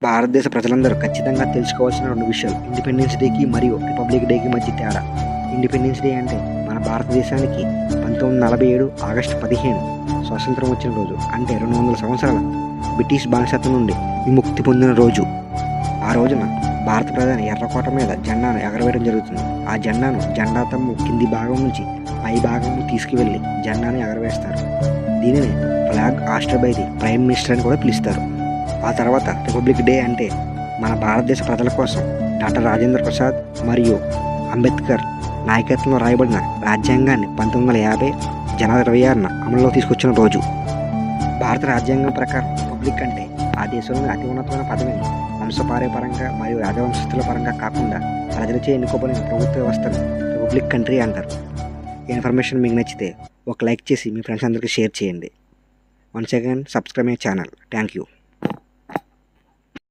భారతదేశ ప్రజలందరూ ఖచ్చితంగా తెలుసుకోవాల్సిన 2 విషయాలు ఇండిపెండెన్స్ డేకి మరియు రిపబ్లిక్ డేకి మధ్య తేడా. ఇండిపెండెన్స్ డే అంటే మన భారతదేశానికి 1947 ఆగస్టు 15 స్వాతంత్రం వచ్చిన రోజు. అంటే 200 సంవత్సరాల బ్రిటిష్ బానిసత్వం నుండి విముక్తి పొందిన రోజు. ఆ రోజున భారత ప్రధాని ఎర్రకోట మీద జెండాను ఎగరవేయడం జరుగుతుంది. ఆ జెండా తమ్ము కింది భాగం నుంచి పై భాగం తీసుకువెళ్ళి జెండాను ఎగరవేస్తారు. దీనిని flag hosted by the prime minister అని కూడా పిలుస్తారు. ఆ తర్వాత రిపబ్లిక్ డే అంటే మన భారతదేశ ప్రజల కోసం డాక్టర్ రాజేంద్ర ప్రసాద్ మరియు అంబేద్కర్ నాయకత్వంలో రాయబడిన రాజ్యాంగాన్ని 1950 జనవరి 26న అమలులో తీసుకొచ్చిన రోజు. భారత రాజ్యాంగం ప్రకారం రిపబ్లిక్ అంటే ఆ దేశంలోని అతి ఉన్నతమైన పదవిని వంశపారంపరంగా మరియు రాజవంశస్థుల పరంగా కాకుండా ప్రజలచే ఎన్నుకోబడిన ప్రభుత్వ వ్యవస్థను రిపబ్లిక్ కంట్రీ అంటారు. ఈ ఇన్ఫర్మేషన్ మీకు నచ్చితే ఒక లైక్ చేసి మీ ఫ్రెండ్స్ అందరికీ షేర్ చేయండి. Once again subscribe my channel. Thank you.